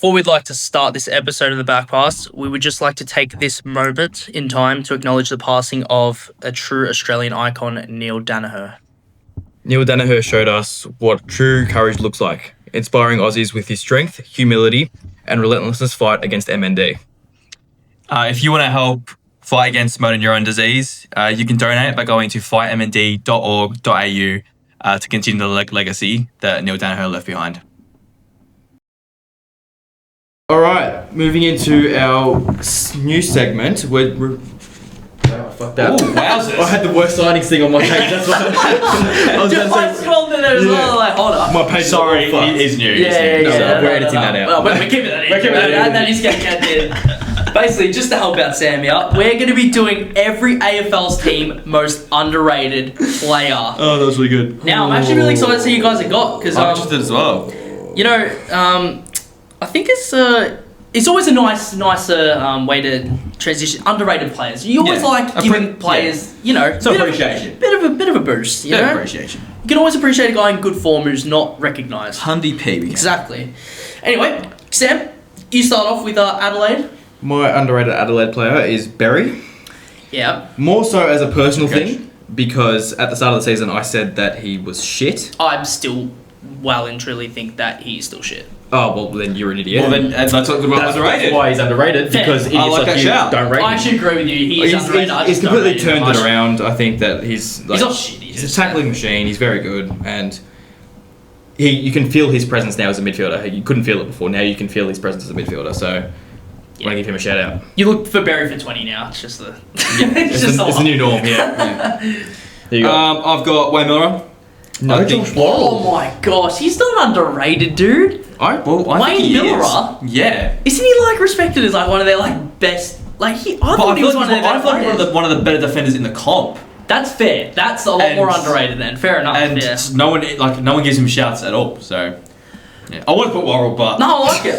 Before we'd like to start this episode of the Backpass, we would just like to take this moment in time to acknowledge the passing of a true Australian icon, Neil Danaher. Neil Danaher showed us what true courage looks like, inspiring Aussies with his strength, humility, and relentless fight against MND. If you want to help fight against motor neurone disease, you can donate by going to fightmnd.org.au to continue the legacy that Neil Danaher left behind. All right, moving into our new segment. Wow, fuck that. Ooh, wowzers. I had the worst signings thing on my page. That's why I was going to say. Scrolled in there as well, like, hold up. My page. Sorry, is all fucked. he's new. Yeah. We're editing that out. Well, we're keeping that in. That is getting edited. Basically, just to help out Sam here, we're going to be doing every AFL's team most underrated player. Oh, that was really good. Now, I'm actually really excited to see you guys have got, because I'm interested as well. you know, I think it's always a nicer way to transition underrated players. You always like giving players, you know, Some appreciation. Bit of a boost. You know, Appreciation. you can always appreciate a guy in good form who's not recognised. Hundy P. Exactly. Anyway, Sam, you start off with Adelaide. My underrated Adelaide player is Berry. Yeah. More so as a personal thing, because at the start of the season I said that he was shit. I'm still well and truly think that he's still shit. Oh, well, then you're an idiot. Well, then let's talk about That's underrated. why he's underrated, Fair. because idiots I like that you shout. don't rate I him. actually agree with you. He's underrated. I He's just don't completely rate him turned much. it around. I think that he's not shit, he's he's just a tackling machine. He's very good, and you can feel his presence now as a midfielder. You couldn't feel it before. Now you can feel his presence as a midfielder. So I want to give him a shout out. You look for Barry for 20 now. It's just the. It's the new norm. Yeah. There you go. I've got Wayne Miller. No, Josh Oh my gosh, he's not underrated, dude. I Wayne think he Miller? is. Yeah. Isn't he like respected as like one of their like best? Like I thought he was one of their best players. one of the better defenders in the comp. That's fair. That's a lot more underrated then. Fair enough. And yeah. no one gives him shouts at all. So yeah. I want to put Worrell, but No, I like it.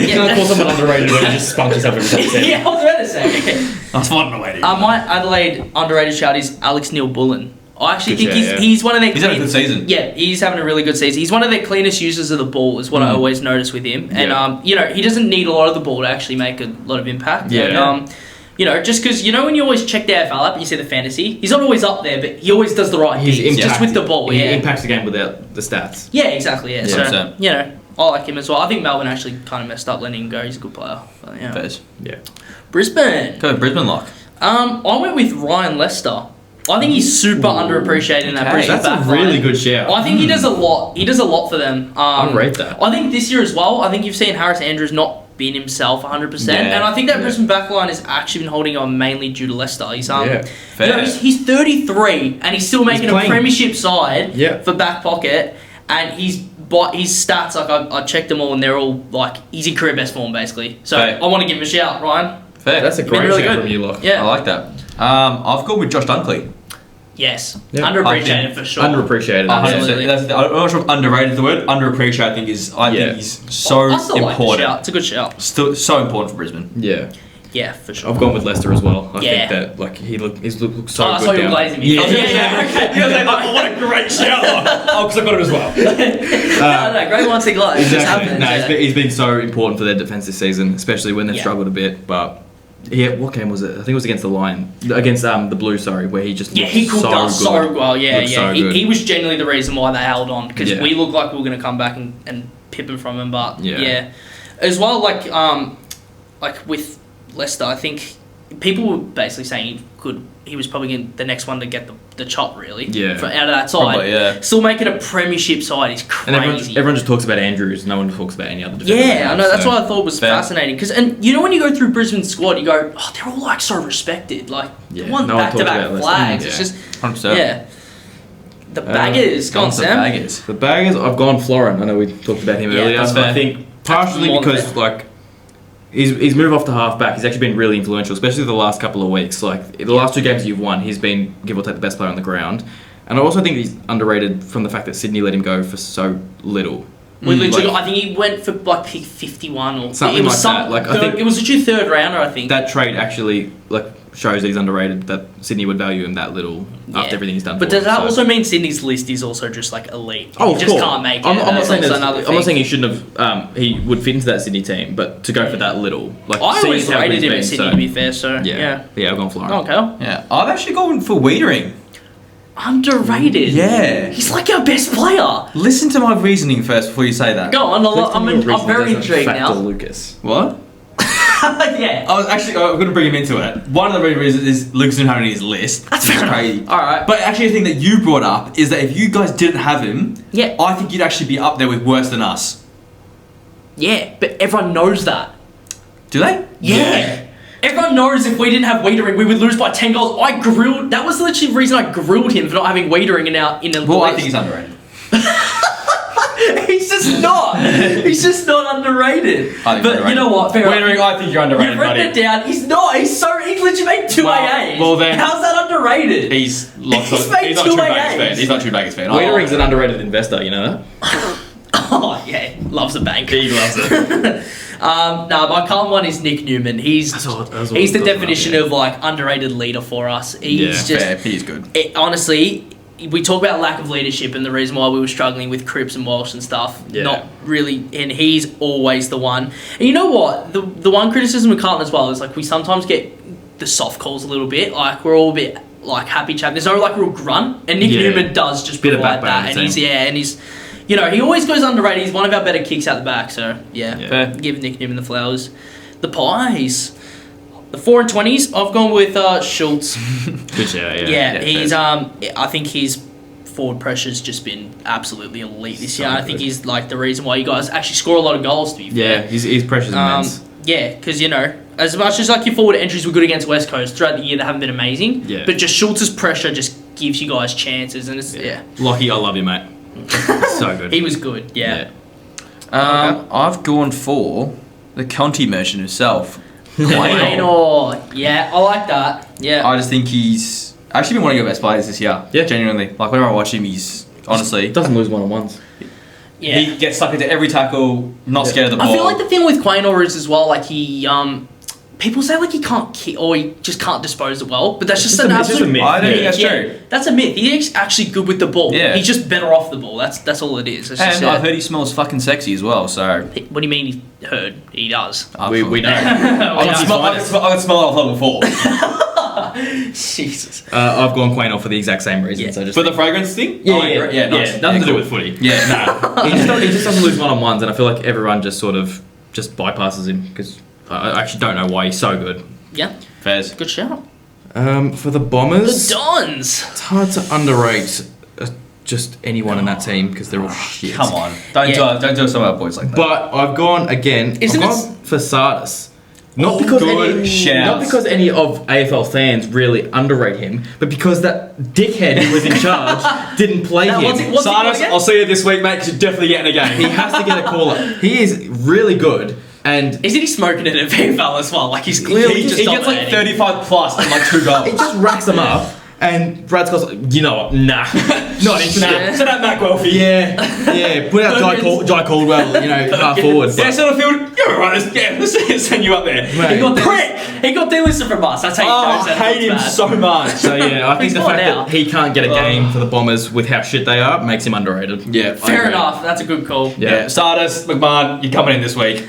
You can't call someone underrated when you just spunk yourself every time you say it. Yeah, I was about to say. Okay. that's fine in a way. My Adelaide underrated shout is Alex Neil-Bullen. I actually Good think shout, he's one of their. He's having a good season. Yeah, he's having a really good season. He's one of their cleanest users of the ball, is what I always notice with him. And you know, he doesn't need a lot of the ball to actually make a lot of impact. Yeah. And you know, just because you know when you always check the AFL app, you see the fantasy. He's not always up there, but he always does the right things just with the ball. He Yeah. impacts the game without the stats. Yeah, exactly. Yeah. So 100%. you know, I like him as well. I think Melbourne actually kind of messed up letting him go. He's a good player. But, yeah. Fairs. Yeah. Brisbane. Go Brisbane lock. I went with Ryan Lester. I think he's super underappreciated in that Brisbane That's a back really line. good shout. I think he does a lot. He does a lot for them. I rate that. I think this year as well. I think you've seen Harris Andrews not been himself 100%, Yeah. and I think that Brisbane backline has actually been holding on mainly due to Lester. He's Fair. you know, he's 33 and he's still making a playing. premiership side Yeah. for back pocket, and his stats like I checked them all and they're all like he's in career best form basically. So Fair. I want to give him a shout, Ryan. Fair. That's a You've been great really shout good. from you, Locke. Yeah. I like that. I've gone with Josh Dunkley. Yes. Yeah. Underappreciated for sure. Underappreciated. Absolutely. I'm not sure if underrated is the word. Underappreciated, I think, I think he's so I still like the important. shout. It's a good shout. Still so important for Brisbane. Yeah. Yeah, for sure. I've gone with Leicester as well. I Yeah. think that like he looks so Oh, I good saw you down. glazing me. Yeah. Okay. What a great shout! Oh, because I got it as well. No, great ones to glaze. It just Exactly. happens. No, yeah. he's been so important for their defense this season, especially when they've Yeah. struggled a bit. But yeah, what game was it? I think it was against the Blue. Sorry, where he just Yeah, looked he cooked so us good. so well. Yeah, Looked yeah. so He good. was genuinely the reason why they held on because Yeah. we looked like we were going to come back and pip him from him. But Yeah. yeah, as well like with Leicester, I think people were basically saying he was probably getting the next one to get the chop really. Yeah. Out of that side. Probably, yeah. Still making a premiership side is And crazy. everyone just talks about Andrews. No one talks about any other defender. Yeah, I know. That's So- what I thought was Fair. fascinating. And you know when you go through Brisbane's squad, you go, oh, they're all like so respected. Like Yeah, they won no one talks back-to-back about flags. Leicester. It's Yeah. just 100%. yeah. The baggers, go on, Sam. Baggers. The Baggers, I've gone Florin. I know we talked about him Yeah, earlier. that's fair. I think partially more than because fair. like his move off to halfback, he's actually been really influential, especially the last couple of weeks. Like the last two games you've won, he's been give or take the best player on the ground. And I also think he's underrated from the fact that Sydney let him go for so little. We literally, I think he went for like pick 51 or something it was like that. Like I think it was literally third rounder. I think that trade actually shows that he's underrated. That Sydney would value him that little after everything he's done. But for does him, that also mean Sydney's list is also just like elite? Oh, you just can't make it. I'm not saying I'm not saying he shouldn't have. He would fit into that Sydney team, but to go for that little, like I always seeing how rated he's him been, at Sydney so- to be fair. So yeah. I've gone Flora. Okay. Yeah, I've actually gone for Wiedering. Underrated. Yeah. He's like our best player. Listen to my reasoning first before you say that. Go on. I'm very intrigued now. Lucas. What? Yeah. I'm going to bring him into it. One of the main reasons is Lucas didn't have him in his list. That's which is fair crazy. enough. All right. But actually, the thing that you brought up is that if you guys didn't have him, Yeah. I think you'd actually be up there with worse than us. Yeah, but everyone knows that. Do they? Yeah. Everyone knows if we didn't have Wiedering, we would lose by 10 goals. That was literally the reason I grilled him for not having Wiedering in the Well, I list. think he's underrated. He's just not. He's just not underrated. I think But underrated. you know what? Fair Wiedering, enough. I think you're underrated, You've written buddy. it down. He's not. He's literally made two AAs. well then- How's that underrated? He's lots of. He's made He's not two too Vegas AAs. fan. He's not too Vegas fan. Wiedering's an underrated investor. You know that. Oh yeah, loves the bank. He loves it. No, my current one is Nick Newman. He's That's what I he's was the talking definition about, of like underrated leader for us. He's Yeah, just Fair, he is good. honestly. We talk about lack of leadership and the reason why we were struggling with Cripps and Walsh and stuff. Yeah. Not really, and he's always the one. And you know what? The one criticism with Carlton as well is like we sometimes get the soft calls a little bit. Like we're all a bit like happy chat. There's no like real grunt, and Nick Yeah. Newman does just Bit of provide backbone that. on the And team. he's you know he always goes underrated. He's one of our better kicks out the back. So yeah, Yeah. Fair. give Nick Newman the flowers. The Pies. The 4 and 20s. I've gone with Schultz. Good shout. Yeah, he's fair. I think his forward pressure's just been absolutely elite this So year. I good. think he's like the reason why you guys actually score a lot of goals. To be Yeah, fair, his pressure's immense. yeah, because you know as much as like your forward entries were good against West Coast throughout the year, they haven't been amazing. Yeah. But just Schultz's pressure just gives you guys chances, and it's Lockie, I love you, mate. So good. he was good. Yeah. I've gone for the Conti merchant himself. Wayne or yeah, I like that. Yeah. I just think he's actually been one of your best players this year. Yeah. Genuinely. Like whenever I watch him, he's honestly Doesn't lose one-on-ones. yeah. he gets stuck into every tackle, not scared of the ball. I feel like the thing with Quaynor is as well, like he, people say like he can't kick or he just can't dispose it well, but that's just an it's just a absolute myth. I don't think myth. that's true. That's a myth. He's actually good with the ball. Yeah. He's just better off the ball. That's all it is. It's just, And I've heard he smells fucking sexy as well, so What do you mean he heard? He does. We know. I can smell it off level 4. Jesus. I've gone Quaynor for the exact same reason. Yeah. So just For the fragrance thing? Yeah, Oh, yeah, nice. nothing to do cool. with footy. Yeah, nah. he just doesn't lose one-on-ones, and I feel like everyone just sort of just bypasses him because I actually don't know why he's so good. Yeah. Fairs. Good shout. For the Bombers, The Dons. it's hard to underrate just anyone in that team because they're all shit. Come on. Don't do some of our boys like that. But I've gone again. Isn't I've it- gone for Sardis. Not Oh, because good any, shouts. not because any of AFL fans really underrate him, but because that dickhead who was in charge didn't play Now, him. what's he got Sardis, again? I'll see you this week, mate, because you're definitely getting a game. He has to get a call up. He is really good, and Isn't he smoking it at VFL as well? Like he's clearly he just gets like dominating. 35 plus and like 2 goals. he just racks them up. And Brad Scott's like, you know what? Nah, not interested. Nah. Send out Matt Guelphy. Yeah. Put out Jai Caldwell, you know, half forward. Yeah, But centre field. You're alright. Yeah, let's send you up there. Mate. He got Prick! He got delisted from us. That's how you Oh, know I hate him so much. So yeah, I think He's the gone fact now. that he can't get a game for the Bombers with how shit they are makes him underrated. Yeah, Fair enough. That's a good call. Yeah, Sardis, McMahon, you're coming in this week.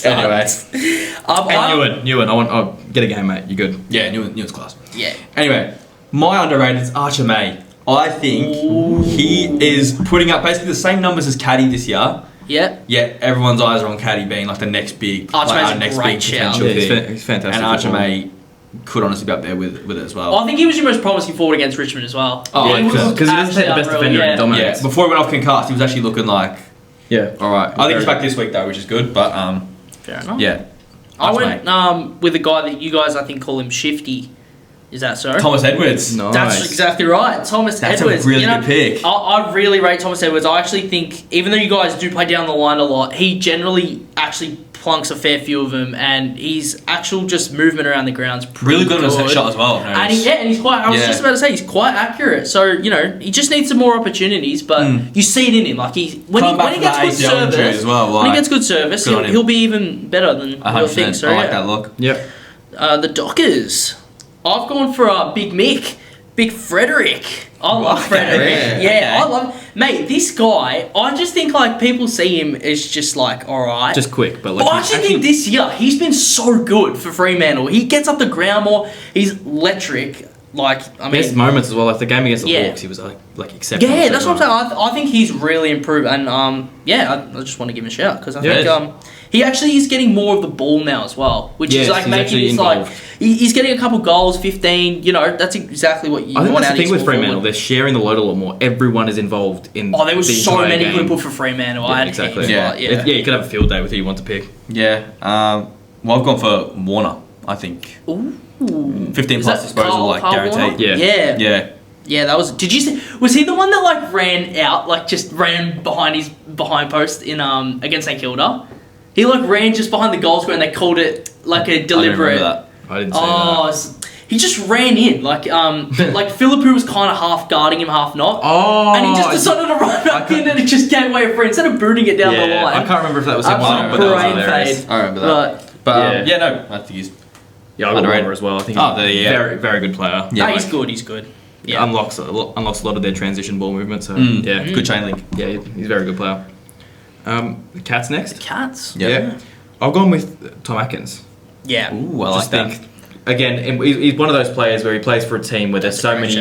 Anyway. And Ewan, I'll get a game, mate. You're good. Yeah, Newton's class. Yeah. Anyway, my underrated is Archer May. I think he is putting up basically the same numbers as Caddy this year. Yeah. Yet everyone's eyes are on Caddy being like the next big, Archer like, May's our a next great big shout. potential Yeah, thing. he's fantastic. And Archer footballer. May could honestly be up there with it as well. I think he was your most promising forward against Richmond as well. Oh, Yeah, he was because he doesn't take the best absolutely defender and unreal, dominates. yeah, before he went off concussed, he was actually looking like Yeah. all right. I think he's back this week though, which is good. But Fair enough. yeah, I Archer went with a guy that you guys I think call him Shifty. Is that so? Thomas Edwards. Nice. That's exactly right. Thomas That's a Edwards. really You know, good pick. I really rate Thomas Edwards. I actually think, even though you guys do play down the line a lot, he generally actually plunks a fair few of them, and his actual just movement around the ground's pretty Really good on his headshot as well. And he's quite. I was just about to say he's quite accurate. So he just needs some more opportunities, but you see it in him. Like when he gets good service as well. When he gets good service, he'll be even better than you'll think. So I like that look. Yep. The Dockers. I've gone for Big Mick, Big Frederick. I love Frederick. Yeah, I love... Mate, this guy, I just think, like, people see him as just, like, alright. Just quick, but... Like, I actually think this year, he's been so good for Fremantle. He gets up the ground more. He's electric. Like, I mean... Best moments as well. Like, the game against the Hawks, he was, like exceptional. Yeah, that's what I'm saying. I think he's really improved. And, I just want to give him a shout. Because I think, he actually is getting more of the ball now as well. Which is, like, making this, like... He's getting a couple goals, 15. That's exactly what you want. I think that's the thing with Fremantle. Forward. They're sharing the load a lot more. Everyone is involved in. There was so many game. people for Fremantle. Yeah, exactly. Yeah, you could have a field day with who you want to pick. Yeah. Well, I've gone for Warner. I think. Ooh. 15 plus disposal, guaranteed. Yeah, that was. Did you see? Was he the one that like ran out, like just ran behind his post in against St Kilda? He like ran just behind the goal square and they called it like a deliberate. I didn't see that. He just ran in, but like Philippou was kind of half guarding him, half not. And he just decided to run back in and it just gave away a free instead of booting it down the line. I can't remember if that was him or not, but that was hilarious. I remember that. But I think he's underrated as well. I think he's very, very good player. Yeah, he's good. He's good. Yeah, unlocks a lot of their transition ball movement. So good chain link. Yeah, he's a very good player. The Cats next. The Cats. Yeah. I've gone with Tom Atkins. Yeah. Ooh, I like that. Again, he's one of those players where he plays for a team where there's so many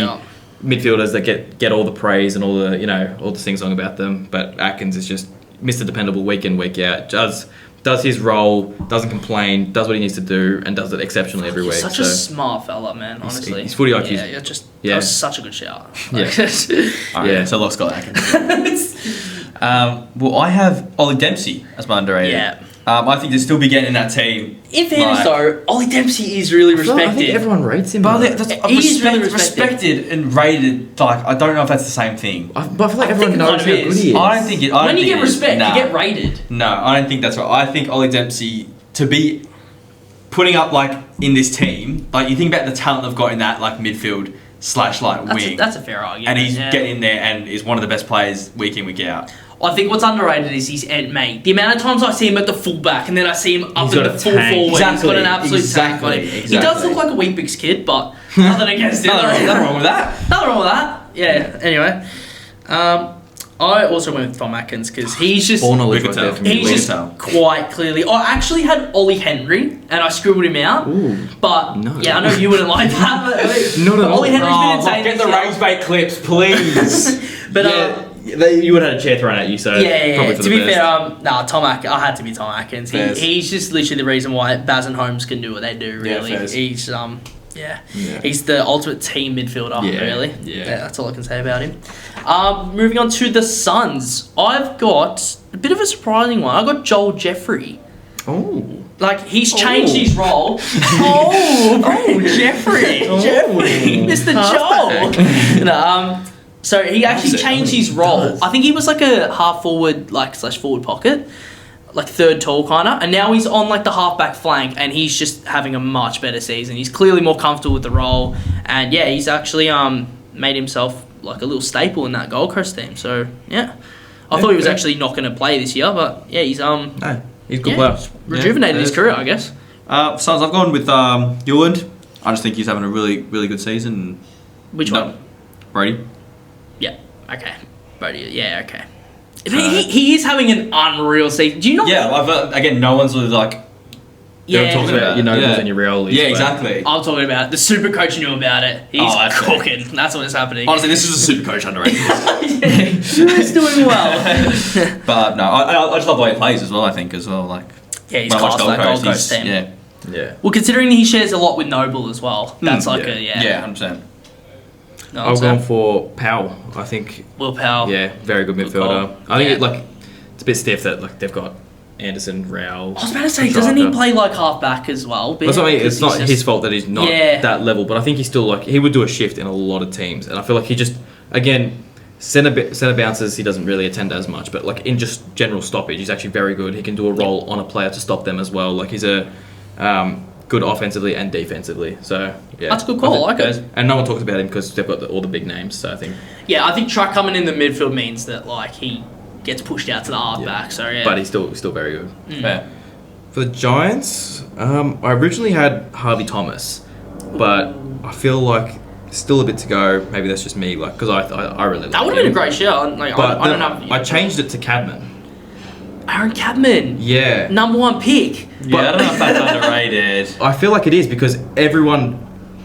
midfielders that get all the praise and all the sing-song about them. But Atkins is just Mr. Dependable week in, week out. Does his role, doesn't complain, does what he needs to do, and does it exceptionally every week. Such a smart fella, man, honestly. He's footy IQ. That was such a good shout. So lost Scott Atkins. Well, I have Ollie Dempsey as my underrated. Yeah. I think to still be getting in that team. In fairness, though, Ollie Dempsey is really respected. I think everyone rates him. But he's really respected and rated. Like, I don't know if that's the same thing. But I feel like everyone knows how good he is. I don't think it. When you get respect, you get rated. No, I don't think that's right. I think Ollie Dempsey to be putting up like in this team. Like, you think about the talent they've got in that like midfield / wing. That's a fair argument. And he's getting in there and is one of the best players week in, week out. I think what's underrated is his end, mate. The amount of times I see him at the fullback and then I see him up at the full forward. He's got an absolute tank on him. He does look like a Weet-Bix kid, but nothing against him. Nothing wrong with that. Nothing wrong with that. Yeah, anyway. I also went with Tom Atkins because he's just... He's just quite clearly... I actually had Ollie Henry and I scribbled him out. Ooh, but, no. yeah, I know you wouldn't like that. But, not at all. Ollie Henry's been insane. Get the Ragebait clips, please. But, you would have had a chair thrown at you, so probably for to the be best. fair, I had to be Tom Atkins. He's just literally the reason why Baz and Holmes can do what they do. Really, he's he's the ultimate team midfielder. Really, that's all I can say about him. Moving on to the Suns, I've got a bit of a surprising one. I got Joel Jeffrey. Oh. Like, he's changed his role. Jeffrey, Mr. Joel. So he actually changed his role. I think he was like a half forward, / forward pocket, like third tall kind of, and now he's on like the halfback flank, and he's just having a much better season. He's clearly more comfortable with the role, and he's actually made himself like a little staple in that Gold Coast team. So I thought he was actually not going to play this year, but he's no, he's a good player. Rejuvenated his career, I guess. Suns, I've gone with Newland. I just think he's having a really, really good season. Which one? Brady. Yeah. Okay. Brody. Yeah. Okay. He is having an unreal season. Do you not? Yeah. Again, no one's really like. Yeah. Talking about and your Real. Yeah. Exactly. I'm talking about the super coach knew about it. He's cooking. That's what's happening. Honestly, this is a super coach underrated. He's doing well. But no, I just love the way he plays as well. I think as well, like. Yeah, he's class that Gold Coast team. Yeah. Well, considering he shares a lot with Noble as well, that's like a. Yeah, 100%. I've gone for Powell. I think Will Powell. Yeah, very good midfielder. I think it's a bit stiff that like they've got Anderson, Rowell. I was about to say, doesn't he play like half back as well? That's what I mean. It's not his fault that he's not that level, but I think he's still like he would do a shift in a lot of teams, and I feel like he just again Centre bounces, he doesn't really attend as much, but like in just general stoppage, he's actually very good. He can do a role on a player to stop them as well. Like he's a good offensively and defensively. So yeah, That's a good call. I like it. And no one talks about him because they've got all the big names. So I think. Yeah, I think Truck coming in the midfield means that like he gets pushed out to the halfback. So yeah, But he's still very good. Fair. For the Giants, I originally had Harvey Thomas, but I feel like still a bit to go. Maybe that's just me, like because I really that would have been a great shout. Like, But I don't know. I changed it to Cadman. Aaron Cadman, Yeah, number 1 pick. Yeah, I don't know if that's underrated. I feel like it is because everyone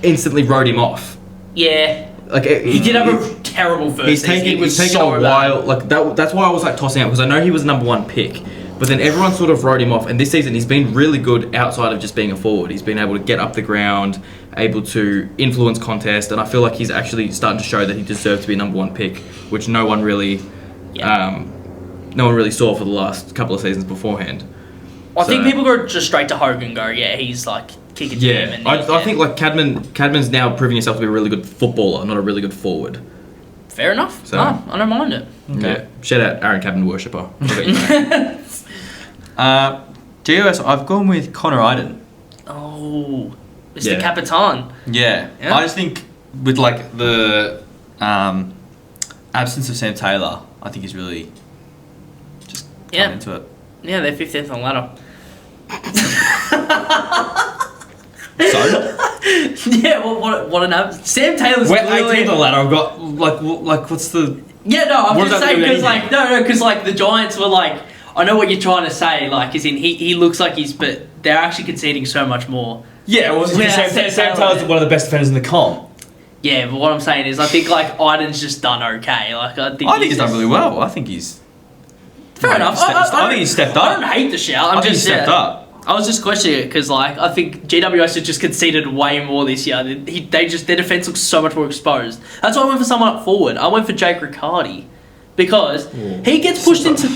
instantly wrote him off. Yeah, Like he did have a terrible first He's season. taken It was a so bad. while. Like that's why I was like tossing out because I know he was number 1 pick, but then everyone sort of wrote him off. And this season he's been really good outside of just being a forward. He's been able to get up the ground, able to influence contest, and I feel like he's actually starting to show that he deserved to be a number 1 pick, which no one really saw for the last couple of seasons beforehand. I think people go just straight to Hogan and go, yeah, he's like kicking Yeah, him. And I think like Cadman's now proving himself to be a really good footballer, not a really good forward. fair enough. So- No, I don't mind it. Yeah, shout out Aaron Cadman worshipper. GOS, I've gone with Connor Iden. Oh, Mr. Yeah. Capitan. Yeah. Yeah? I just think with like the absence of Sam Taylor, I think he's really just come Yeah. into it. Yeah, they're 15th on the ladder. So, Yeah, what an Sam Taylor's we're clearly... 18th on the ladder. I've got like what's the Yeah, no, I'm What does just that saying do with because like because like the Giants were like, I know what you're trying to say, like as in he looks like he's, but they're actually conceding so much more. yeah? Well, Yeah, Sam Sam Taylor's Taylor. one of the best defenders in the comp. Yeah, but what I'm saying is I think like Iden's just done okay. Like I think He's done really well. I think he's fair enough. I think he's stepped up. I don't hate the shout. I think he's stepped up. I was just questioning it because, like, I think GWS have just conceded way more this year. Their defense looks so much more exposed. That's why I went for someone up forward. I went for Jake Riccardi because he gets pushed into.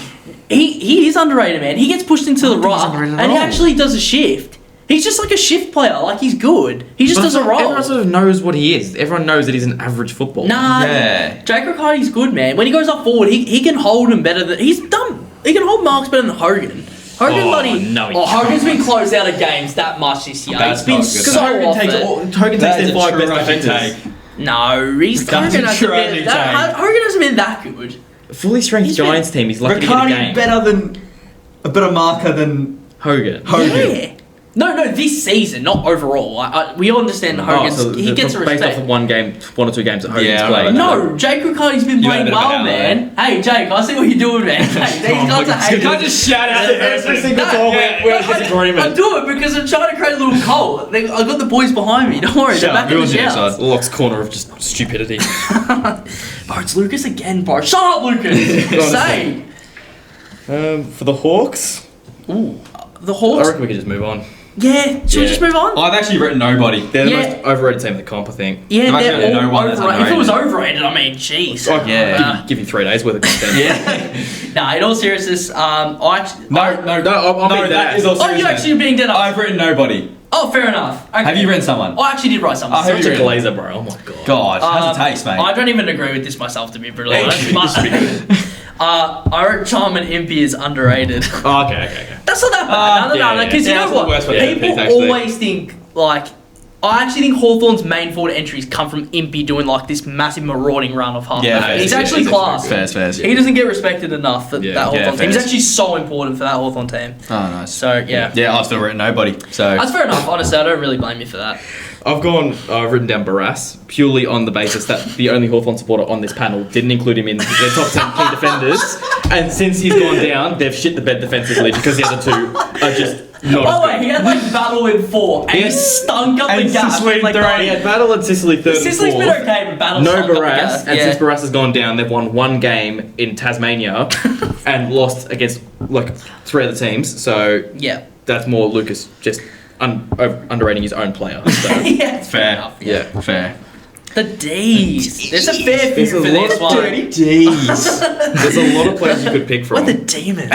He is underrated, man. He gets pushed into the right, and he actually does a shift. He's just like a shift player. Like he's good. He just does a role. Everyone sort of knows what he is. Everyone knows that he's an average footballer. Nah, Yeah. Jake Riccardi's good, man. When he goes up forward, he can hold him better than he's done. He can hold marks better than Hogan. Hogan, Hogan's been closed out of games that much this year. That's It's been not good. so often. Hogan That takes is their a 5 best tragic defenders. take. No, he's That's Hogan a hasn't tragic been that, Hogan hasn't been that good. Fully strength He's Giants team. He's lucky to get a Riccardi game. better than a better marker than Hogan. Yeah. No, this season, not overall. We all understand Hogan's. He gets based respect. off of one or 2 games that Hogan's Yeah, I played. know. No, Jake Riccardi's been You playing know a bit well, about man. Hey, Jake, I see what you're doing, man. Hey, these guys are haters. Can't just shout out to every single time we're in disagreement. I do it because I'm trying to create a little cult. I got the boys behind me. Don't worry, they're back in the shouts. Locke's corner of just stupidity. Bro, it's Lucas again, bro. Shut up, Lucas. Say. For the Hawks, Ooh, the I Hawks. reckon we can just move on. Yeah, should we just move on? I've actually written nobody. They're the Yeah. most overrated team in the comp, I think. Yeah, I've they're actually all no one that's overrated. If it was underrated. overrated, I mean, jeez. I Yeah. give you 3 days worth of content. Yeah. Nah, in all seriousness, I actually. No, I'm being that dead is all ass. Oh, you actually being dead up. I've written nobody. Oh, fair enough. Okay. Have you written someone? I actually did write something. Oh, who Such a you glazer, bro. Oh my god. God, how's it taste, mate? I don't even agree with this myself, to be brutally honest. But, I wrote Charm and Impy is underrated. Oh, okay. That's not that bad. No, because you Yeah, know that's the what? worst way to People pick, actually. always think, like, I actually think Hawthorn's main forward entries come from Impy doing, like, this massive marauding run of half. Yeah, He's fair. actually Yeah, class. Fair. He doesn't get respected enough for Yeah. that Hawthorn Yeah, team. He's fair. actually so important for that Hawthorn team. Oh, nice. So, yeah. Yeah, I've still written nobody. So That's fair enough, honestly. I don't really blame you for that. I've written down Barras purely on the basis that the only Hawthorn supporter on this panel didn't include him in their top 10 key defenders. And since he's gone down, they've shit the bed defensively because the other 2 are just not Oh, as wait, he had, like, Battle in 4, and he stunk up the and gap. Sicily Like, three. He had Battle and Sicily 3rd and Sicily's 4th. been okay, but Battle No stunk up the Barras, gap. and Yeah. since Barras has gone down, they've won 1 game in Tasmania and lost against like 3 other teams. So Yeah. that's more Lucas just underrating his own player. So, Yeah, it's fair Fair. enough. yeah. fair. The D's. There's a fair few There's for a lot this of one. Dirty D's. There's a lot of players you could pick from. What the demons?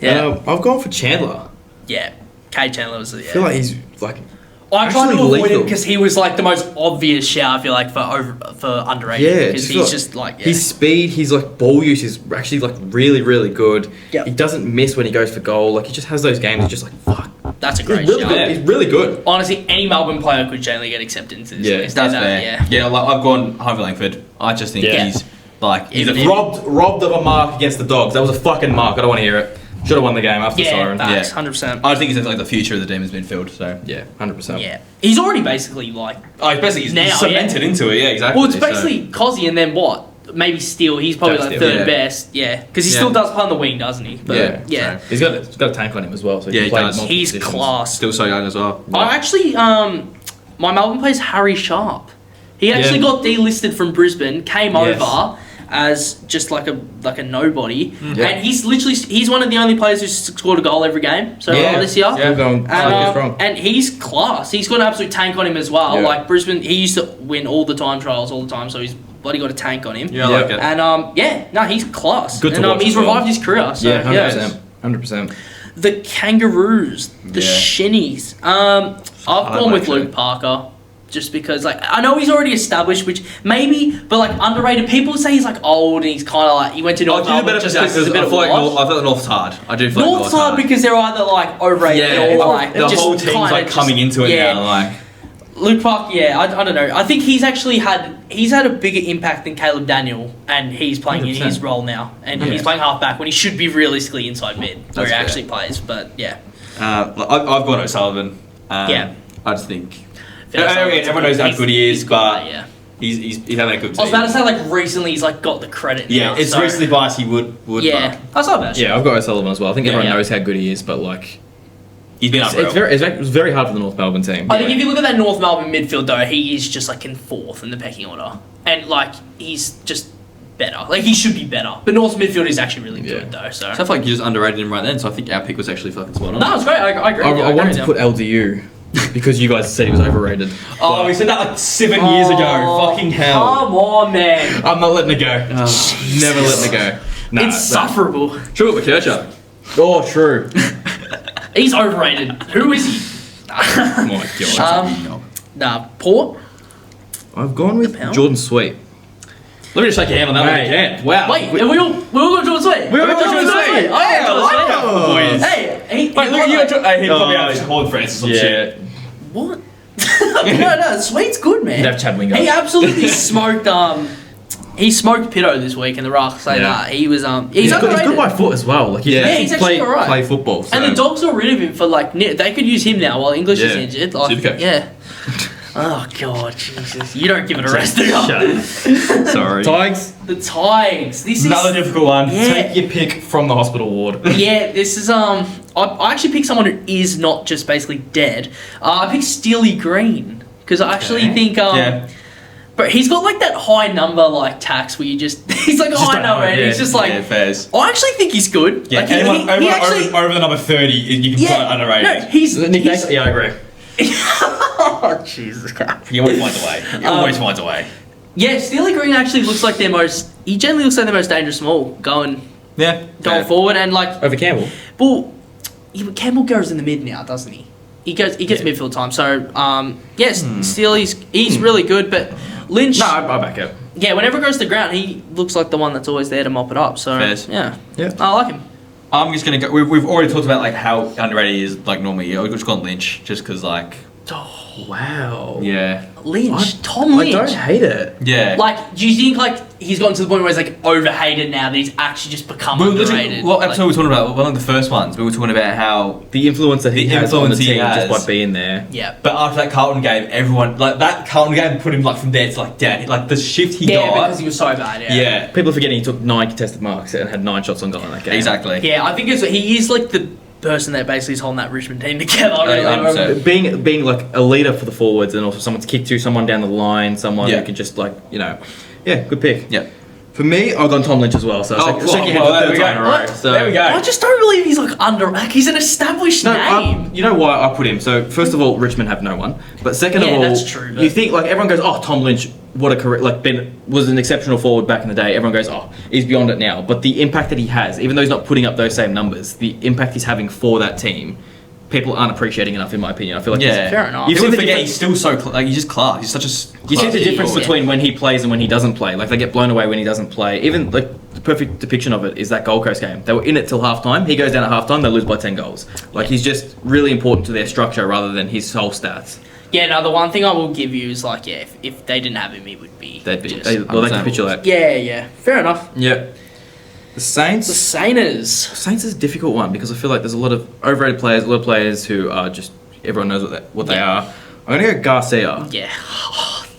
Yeah. I've gone for Chandler. Yeah. Kay Chandler was the. I feel like he's like I tried to Actually avoid him lethal. because he was like the most obvious shout. I feel like for underrated. Yeah, because he's just like his speed, his like ball use is actually like really, really good. Yep. He doesn't miss when he goes for goal. Like he just has those games. He's just like fuck. That's a He's great really shout. good. He's really good. Honestly, any Melbourne player could generally get accepted into this Yeah, list. That's And, fair. Yeah, like I've gone Harvey Langford. I just think Yeah. he's like he's Even a if- Robbed of a mark against the Dogs. That was a fucking mark. I don't want to hear it. Should have won the game after the Yeah, siren. facts, Yeah. 100%. I think he's like the future of the Demons midfield. So Yeah, 100%. Yeah, he's already basically like. oh, basically he's Now, cemented into it. Yeah, exactly. Well, it's So- basically Cozzy and then what? Maybe Steele. He's probably Jack like Steele, third yeah. best. Yeah, because he Yeah. still does play on the wing, doesn't he? But, Yeah. yeah. He's got a tank on him as well. So Yeah, can he play does. multiple He's positions. class. still so young as well. I actually, my Melbourne plays Harry Sharp. He actually Yeah. got delisted from Brisbane, came Yes. over as just like a nobody, Yeah. and he's one of the only players who's scored a goal every game so Yeah. far this year. Yeah, going strong. And he's class. He's got an absolute tank on him as well. Yeah. Like Brisbane, he used to win all the time trials all the time, so he's bloody got a tank on him. Yeah, I Yeah. like it. And he's class. Good to and watch he's as well. revived his career. So, Yeah, 100%. 100%. The Kangaroos, the Yeah. Shinnies. I've gone with actually. Luke Parker. Just because, like, I know he's already established, which maybe, but like underrated. People say he's like old and he's kind of like he went to I'll North give you a Melbourne bit of just a because it's a bit I of feel like washed. I feel like North's hard. I do feel like North's hard because they're either like overrated yeah, or like the just whole team's kinda like coming into it yeah. now. Like Luke Park, I don't know. I think he's actually had a bigger impact than Caleb Daniel, and he's playing in 100%. his role now, and Yeah. he's playing half back when he should be realistically inside mid, where That's he fair. actually plays. But yeah, I've gone O'Sullivan. Yeah. I just think Fair I mean, He's- everyone knows how he's- good he is, he's got but that, yeah. he's having a good team. I was about to say like recently he's like got the credit. yeah, now, it's so, recently biased. He would. Yeah, that's not bad. Yeah, I've got O'Sullivan as well. I think everyone yeah. knows how good he is, but like He's been it's, unreal. it's very hard for the North Melbourne team. I think if you look at that North Melbourne midfield though, he is just like in fourth in the pecking order, and like he's just better. Like he should be better, but North's midfield is actually really good though. So So I feel like you just underrated him right then. So I think our pick was actually fucking spot on. no, it's great. I agree. with you, I agree wanted with to you. put LDU because you guys said he was overrated. Oh, we said that like 7 years ago. Oh, Fucking hell. Come on, man. I'm not letting it go. Never letting it go. Nah, It's sufferable. True with McKercher. Oh, true. He's overrated. Who is he? Oh my god. Nah, Port. I've gone with Pound? Jordan Sweet. Let me just shake your hand on that one Mate. again. Wow. Wait, we all going Jordan Sweet. We all got Jordan Sweet. Oh, yeah, Jordan Sweet. Oh, boys. Hey, Wait, look at you. He probably Oh, had Horn Francis or some yeah. shit. What? no, Sweet's good, man. You'd have Chad Wingard. He absolutely smoked. He smoked Pitto this week in the ruck. Say Yeah. that he's He's underrated. good by foot as well. Like, Yeah, he's play, actually alright. play football. So. And the Dogs got rid of him for like they could use him now while English is Yeah. injured. Like, Supercoach. yeah. Oh god, Jesus! You don't give it a rest, do you? Sorry. Tigers, The Tigers. This is Another difficult one. Yeah. take your pick from the hospital ward. Yeah, this is I actually picked someone who is not just basically dead. I picked Steely Green because I actually think Yeah. but he's got like that high number like tax where you just he's like a Just high don't number know, and yeah. he's just like Yeah, fairs. I actually think he's good. Yeah, like, anyone he actually over the number 30, you can put it underrated. No, he's Yeah, I agree. oh Jesus Christ. He always finds a way. He always finds a way. Yeah, Steely Green actually looks like he generally looks like their most dangerous small going Yeah. going forward and like Over Campbell. well Campbell goes in the mid now, doesn't he? He gets midfield time. So yes, Steely's he's really good, but Lynch No, I back it. yeah, whenever it goes to the ground, he looks like the one that's always there to mop it up. So Fairs. yeah, Yeah. I like him. I'm just gonna go. We've already talked about like how underrated he is. Like normally, I've just gone Lynch just because like Wow. yeah, Lynch, Tom Lynch. I don't hate it. yeah. Like, do you think like he's gotten to the point where he's like overhated now that he's actually just become we were literally, underrated? what Like, episode were we talking about? One of the first ones. We were talking about how, The influence that he The has on the influence he team has. just by being there. yeah, but after that Carlton game, everyone like that Carlton game put him like from there to like down. Like the shift he yeah, got. because he was so bad. Yeah, yeah, People are forgetting he took 9 contested marks and had 9 shots on goal in that game. exactly. yeah. I think he is like the person that basically is holding that Richmond team together. Really. 100%. Being like a leader for the forwards and also someone to kick to, someone down the line, someone Yeah. who can just like, yeah, good pick. Yeah. For me, I've gone Tom Lynch as well, so shake your hand well, for there we third time in a go. row. What? So. There we go. I just don't believe he's like like he's an established No, name. you know why I put him? So first of all, Richmond have no one, but second Yeah, of all, that's true, but- you think like everyone goes, oh, Tom Lynch, what a career! Like was an exceptional forward back in the day. Everyone goes, oh, he's beyond it now. But the impact that he has, even though he's not putting up those same numbers, the impact he's having for that team, people aren't appreciating enough, in my opinion. I feel like Yeah. Fair enough. You see People the forget difference- he's still so he's just class. He's such a. You see the Yeah. difference between when he plays and when he doesn't play. Like, they get blown away when he doesn't play. Even, like, the perfect depiction of it is that Gold Coast game. They were in it till halftime. He goes down at halftime, they lose by 10 goals. Like, he's just really important to their structure rather than his whole stats. Yeah, no, the one thing I will give you is like, yeah, if they didn't have him, he would be. They'd be, just- they capitulate. Yeah. Fair enough. Yeah. The Saints. The Sainers. Saints is a difficult one because I feel like there's a lot of overrated players, a lot of players who are just, everyone knows what they are. I'm going to go Garcia. Yeah.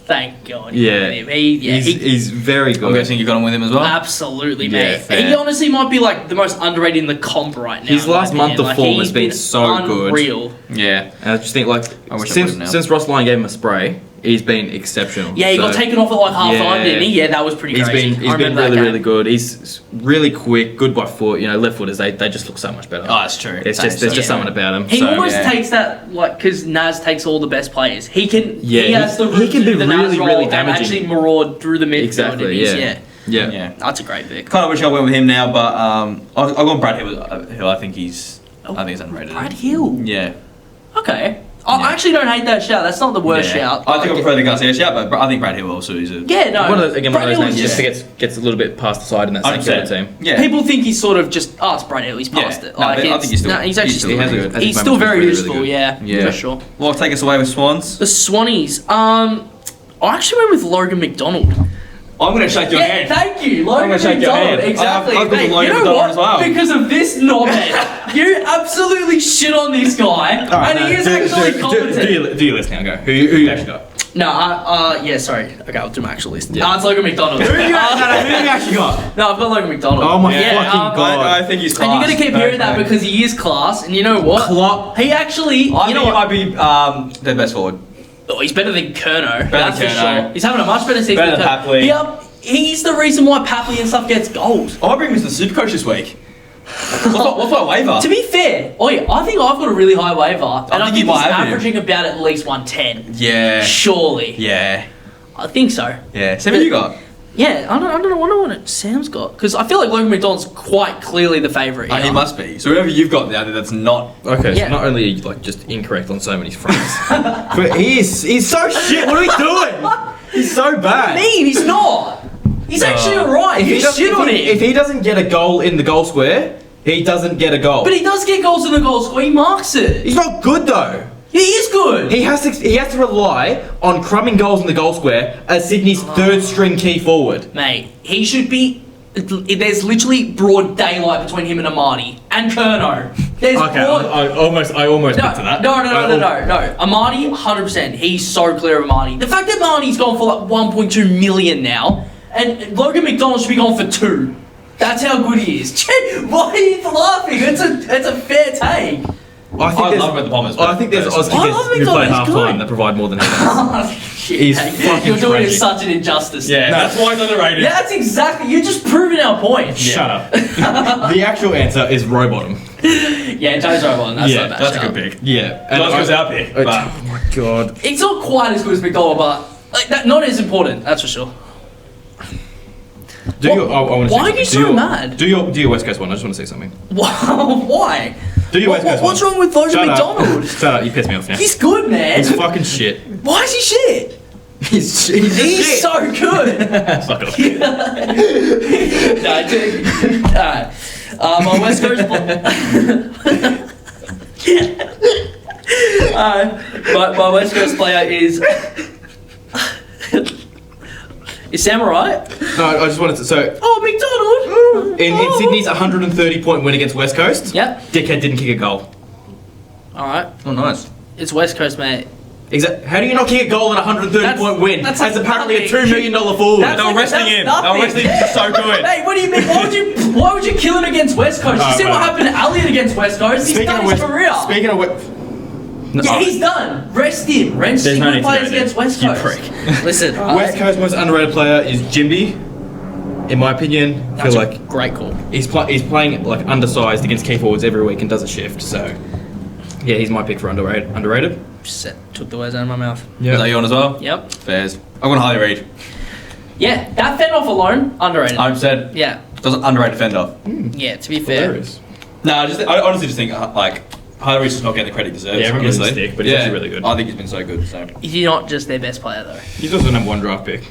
Thank God. Yeah. He's He's very I'm good. guessing you got him with him as well. absolutely, Yeah, mate. fair. He honestly might be like the most underrated in the comp right now. His in my last month opinion. of form he's has been so good. unreal. Yeah. And I just think, like, I wish I put him now. since Ross Lyon gave him a spray, he's been exceptional. Yeah, he got So, taken off at like half time, yeah. didn't he? Yeah, that was pretty He's crazy. been really good. He's really quick, good by foot. You know, left footers they just look so much better. Oh, that's true. It's just there's just something about him. He So, almost yeah. takes that, like, because Naz takes all the best players. He can, Yeah, he has the he room can to be do the Naz really, role really and damaging. actually maraud through the midfield. Exactly, and he's- yeah. Yeah. That's a great pick. Kind of wish I went with him now, but I've gone Brad Hill. I think he's underrated. Brad Hill. Yeah. Okay. Yeah. I actually don't hate that shout. That's not the worst Yeah. shout. I think I prefer the Garcia shout, but I think Brad Hill also is a. Yeah, no. one of those, Brad Hill names is just just- gets a little bit past the side in that St Kilda team. Yeah. People think he's sort of just, it's Brad Hill, he's past Yeah. it. No, Like, I think it's- he's still- no, he's actually he's still, still- he has a- he's at still this moment, very he's useful, really good. yeah, Yeah. for sure. Well, take us away with Swans. The Swannies, I actually went with Logan McDonald. I'm going to shake your hand. Thank you, Logan gonna shake your McDonald. hand. Exactly. I've got Mate, Logan you know McDonald what? as well. Because of this knobhead, you absolutely shit on this guy, and he is actually competent. Do your list now, go. Who you actually got? No, yeah, sorry. Okay, I'll do my actual list. Yeah. It's Logan McDonald. Who have you actually got? No, I've got Logan McDonald. Oh my Yeah, fucking god. I think he's class. And you're gonna keep hearing that Okay. because he is class, and you know what? Klopp. He actually, I you think know he what? might be their best forward. Oh, he's better than Kerno. Better That's than for Kerno. sure. He's having a much better season Better than than Kerno. Papley. He's the reason why Papley and stuff gets goals. I might bring him as the Supercoach this week. What's my waiver? To be fair, I think I've got a really high waiver, and I think think you he's might have him. averaging about at least 110. Yeah. Surely. Yeah. I think so. Yeah. Sam, who you got? Yeah, I don't know what Sam's got, because I feel like Logan McDonald's quite clearly the favourite. He must be. So whoever you've got there that's not. Okay, Yeah. so not only are you like just incorrect on so many fronts, but he's so shit. What are we doing? He's so bad. mean, he's not. He's actually alright. If he You doesn't- shit on him. If he doesn't get a goal in the goal square, he doesn't get a goal. But he does get goals in the goal square. He marks it. He's not good though. He is good. He has to rely on crumbing goals in the goal square as Sydney's third string key forward. Mate, he should be. There's literally broad daylight between him and Amani and Kerno. There's broad. I almost No, picked to that. no. Amani, 100%. He's so clear of Amani. The fact that Amani's gone for like 1.2 million now, and Logan McDonald should be going for 2. That's how good he is. Why are you laughing? It's a fair take. I think I there's, love about the Bombers. I think there's Oz I love kickers who play McDonald, half he's time good. that provide more than he does. Shit, He's mate. fucking You're doing it tragic. such an injustice. Yeah, that's why he's underrated. Yeah, that's exactly. You're just proving our point. Shut up. The actual answer is Rowbottom. Yeah, Joe's right one. That's Yeah, not a bad That's a shout. good pick. Yeah. Not as good as our pick, but Oh my god. It's not quite as good as McDonald, but like that, not as important. That's for sure. I want to Why are you so mad? Do your West Coast one. I just want to say something. Why? Do your West Coast What's one. wrong with Logan Shut McDonald? up. Shut up. You pissed me off now. He's good, man. He's fucking shit. Why is he shit? He's He's so good. Fuck off. No, dude. Alright. My West Coast. My West Coast player is. Is Sam alright? No, I just wanted to. So Oh, McDonald! in Sydney's 130-point win against West Coast, Yep. Dickhead didn't kick a goal. Alright. oh nice. It's West Coast, mate. How do you not kick a goal in a 130-point win? that's As like apparently nothing. a $2 million forward. That's They were resting that's him. They nothing. were resting him. He's so good. Hey, what do you mean? Why would you kill him against West Coast? You see what right. happened to Elliot against West Coast? He's done his career. Speaking of West, Yeah, he's done. Rest him. Rest There's him. no Good need to players go against there. West You Coast. prick. Listen, West Coast most underrated player is Jimby. In my opinion, I that's feel a like great call. he's playing like undersized against key forwards every week and does a shift. So yeah, he's my pick for underrated. Took the words out of my mouth. Is that you on as well? Yep. Fairs. I'm going to Harley Reid. Yeah, that fend off alone, underrated. 100%. Yeah. Doesn't underrated fend off. Yeah, to be fair. Hilarious. No, I honestly just think like Harder Reese is not getting the credit he deserves. Yeah, everyone gives him honestly. stick, but he's actually really good. I think he's been so good. So. Is he not just their best player though? He's also the number 1 draft pick.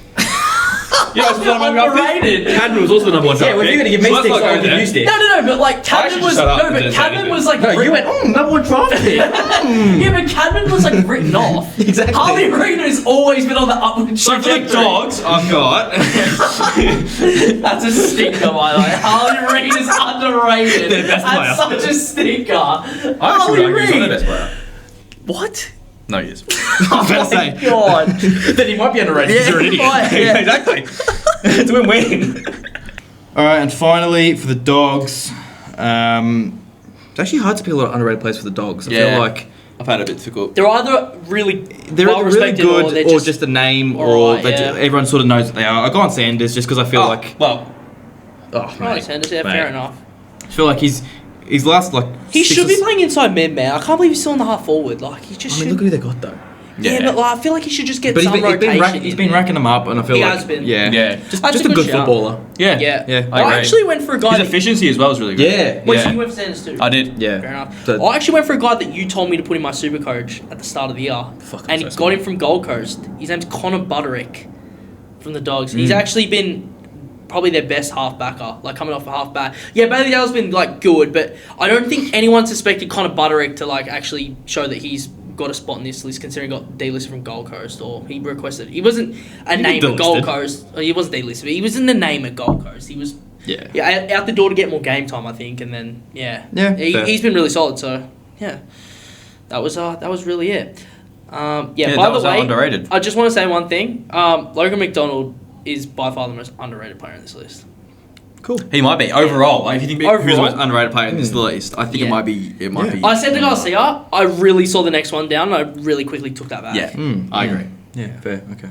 Yeah, it's the number 1 draft pick. Underrated. Cadman was also the number 1 draft Yeah, well, if pick. you're going to give me So let's sticks, not go I'll give there. you sticks. No, but like Cadman actually was shut up and but didn't say Cadman anything. was like No, you went, number 1 draft pick. yeah, but Cadman was like written off. Exactly. Harley Reina's always been on the upward So for the trajectory. dogs, I've got. That's a stinker, by the way. Harley Reid is underrated. Their best That's such a stinker. I Harley actually would argue he's not the Reid. best player. What? No, he is. I was about to say. God. Then he might be underrated because you're an idiot. Right, yeah. Exactly. It's a win-win. All right, and finally for the dogs, It's actually hard to pick a lot of underrated players for the dogs. I Yeah. feel like I've had a bit difficult. They're either really they're well either really respected good or they're or just a name or alright, they yeah. everyone sort of knows what they are. I go on Sanders just because I feel like well, oh Right, mate, Sanders, yeah, mate. fair enough. I feel like he's last like He 6 should or be s- playing inside mid, man. I can't believe he's still in the half forward. Like he just I mean, should. look at who they got though. yeah, but like, I feel like he should just get But some rotation. he's been racking them up, and I feel He like has been. yeah, Yeah. just That's just a a good good shout. footballer. yeah. Yeah, Yeah, I I agree. actually went for a guy. His that- efficiency as well is really good. Yeah, Wait, Yeah. so you went for Sanders too? I did. yeah. Fair enough. So- I actually went for a guy that you told me to put in my super coach at the start of the year, Fuck, I'm and so he got sorry. him from Gold Coast. His name's Connor Butterick from the Dogs. He's actually been probably their best halfbacker, like coming off a halfback. Yeah, Bailey Dale's been like good, but I don't think anyone suspected Connor Butterick to like actually show that he's got a spot in this list, considering he got delisted from Gold Coast, or he requested. He wasn't a He name got at Gold delisted. Coast. He wasn't delisted, but he was in the name at Gold Coast. He was Yeah. out the door to get more game time, I think, and then Yeah, fair. he's been really solid. So yeah, that was really it. Yeah, by that the was way, underrated. I just want to say one thing. Logan McDonald is by far the most underrated player in this list. Cool. He might be overall. Like, if you think about who's the Overall? most underrated player in this list, I think Yeah. it might be. It might Yeah. be. I said to Garcia, I really saw the next one down, and I really quickly took that back. Yeah, Mm, I agree. Yeah, fair. Okay.